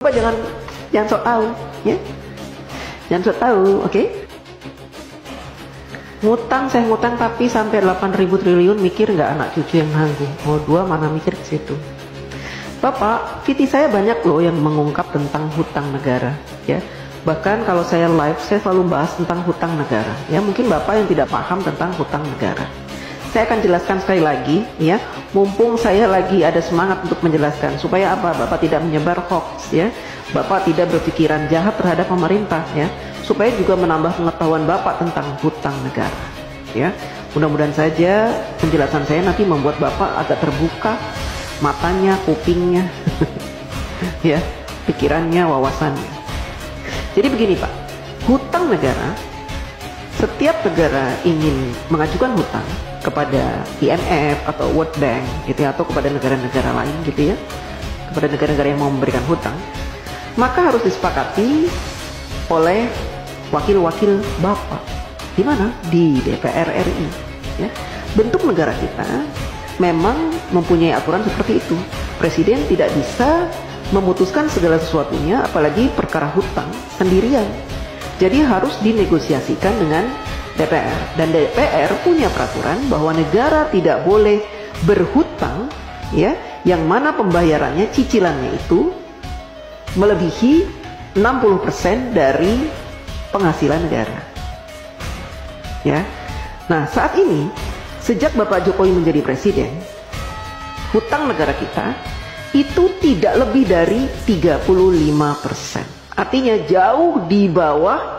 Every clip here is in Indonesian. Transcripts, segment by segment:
Bapak jangan sok tahu, ya. Jangan sok tahu, oke? Saya ngutang tapi sampai 8.000 triliun, mikir nggak anak cucu yang nanggung? Oh, dua mana mikir ke situ. Bapak, VT saya banyak loh yang mengungkap tentang hutang negara, ya. Bahkan kalau saya live, saya selalu bahas tentang hutang negara. Ya, mungkin Bapak yang tidak paham tentang hutang negara. Saya akan jelaskan sekali lagi, ya. Mumpung saya lagi ada semangat untuk menjelaskan, supaya apa? Bapak tidak menyebar hoax, ya. Bapak tidak berpikiran jahat terhadap pemerintah, ya. Supaya juga menambah pengetahuan Bapak tentang hutang negara, ya. Mudah-mudahan saja penjelasan saya nanti membuat Bapak agak terbuka matanya, kupingnya, ya, pikirannya, wawasannya. Jadi begini Pak, hutang negara, setiap negara ingin mengajukan hutang kepada IMF atau World Bank gitu ya, atau kepada negara-negara lain gitu ya, kepada negara-negara yang mau memberikan hutang, maka harus disepakati oleh wakil-wakil Bapak. Di mana? Di DPR RI, ya. Bentuk negara kita memang mempunyai aturan seperti itu. Presiden tidak bisa memutuskan segala sesuatunya, apalagi perkara hutang sendirian. Jadi harus dinegosiasikan dengan DPR. Dan DPR punya peraturan bahwa negara tidak boleh berhutang, ya, yang mana pembayarannya, cicilannya itu melebihi 60% dari penghasilan negara. Ya. Nah, saat ini sejak Bapak Jokowi menjadi presiden, hutang negara kita itu tidak lebih dari 35%. Artinya jauh di bawah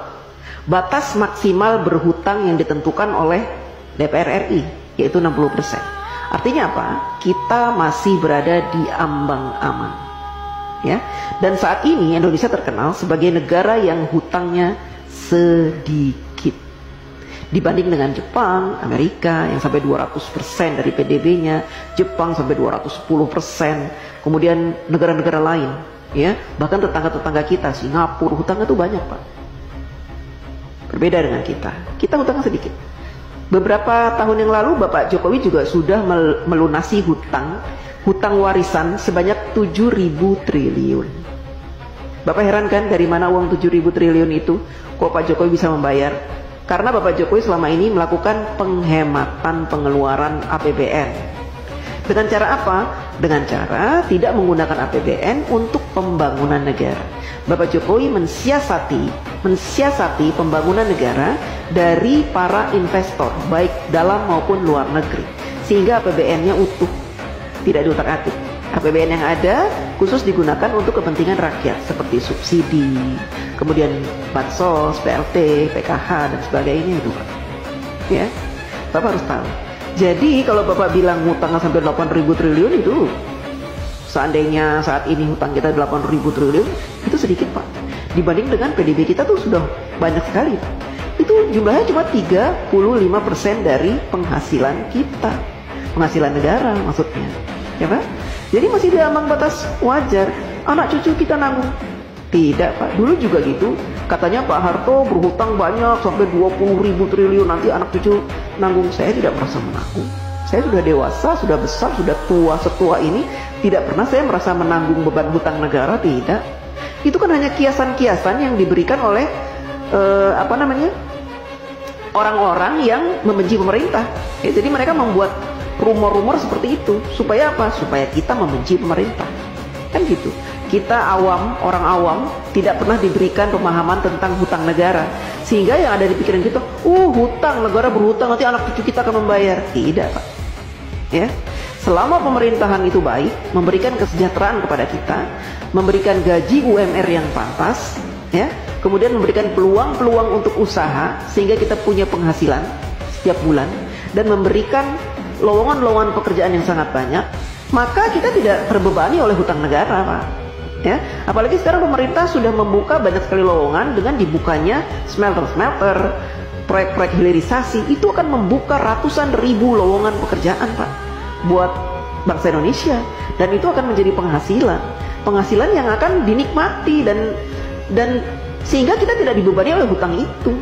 batas maksimal berhutang yang ditentukan oleh DPR RI, yaitu 60%. Artinya apa? Kita masih berada di ambang aman. Ya. Dan saat ini Indonesia terkenal sebagai negara yang hutangnya sedikit dibanding dengan Jepang, Amerika yang sampai 200% dari PDB-nya, Jepang sampai 210%, kemudian negara-negara lain, ya, bahkan tetangga-tetangga kita, Singapura, hutangnya tuh banyak Pak. Berbeda dengan kita hutangnya sedikit. Beberapa tahun yang lalu Bapak Jokowi juga sudah melunasi hutang warisan sebanyak 7.000 triliun. Bapak heran kan dari mana uang 7.000 triliun itu? Kok Pak Jokowi bisa membayar? Karena Bapak Jokowi selama ini melakukan penghematan pengeluaran APBN. Dengan cara apa? Dengan cara tidak menggunakan APBN untuk pembangunan negara. Bapak Jokowi mensiasati pembangunan negara dari para investor, baik dalam maupun luar negeri. Sehingga APBN-nya utuh, tidak diutak-atik. APBN yang ada khusus digunakan untuk kepentingan rakyat seperti subsidi, kemudian bansos, BLT, PKH dan sebagainya itu Pak. Ya, Bapak harus tahu. Jadi kalau Bapak bilang hutangnya sampai 8.000 triliun itu, seandainya saat ini hutang kita 8.000 triliun, itu sedikit Pak. Dibanding dengan PDB kita tuh sudah banyak sekali Pak. Itu jumlahnya cuma 35% dari penghasilan kita, penghasilan negara maksudnya, ya Pak. Jadi masih di ambang batas wajar. Anak cucu kita nanggung. Tidak Pak, dulu juga gitu. Katanya Pak Harto berhutang banyak sampai 20.000 triliun, nanti anak cucu nanggung. Saya tidak merasa menanggung. Saya sudah dewasa, sudah besar, sudah tua, setua ini, tidak pernah saya merasa menanggung beban hutang negara, tidak. Itu kan hanya kiasan-kiasan yang diberikan oleh orang-orang yang membenci pemerintah. Ya, jadi mereka membuat rumor-rumor seperti itu supaya apa? Supaya kita membenci pemerintah, kan gitu. Kita awam, orang awam, tidak pernah diberikan pemahaman tentang hutang negara, sehingga yang ada di pikiran kita, hutang, negara berhutang, nanti anak cucu kita akan membayar. Tidak Pak, ya. Selama pemerintahan itu baik, memberikan kesejahteraan kepada kita, memberikan gaji UMR yang pantas, ya, kemudian memberikan peluang-peluang untuk usaha sehingga kita punya penghasilan setiap bulan, dan memberikan lowongan-lowongan pekerjaan yang sangat banyak, maka kita tidak terbebani oleh hutang negara Pak. Ya, apalagi sekarang pemerintah sudah membuka banyak sekali lowongan dengan dibukanya smelter-smelter, proyek-proyek hilirisasi, itu akan membuka ratusan ribu lowongan pekerjaan Pak buat bangsa Indonesia, dan itu akan menjadi penghasilan yang akan dinikmati dan sehingga kita tidak dibebani oleh hutang itu.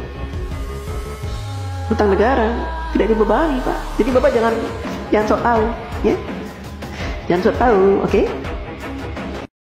Hutang negara tidak dibebani Pak. Jadi Bapak jangan sok tahu, ya. Jangan sok tahu, oke?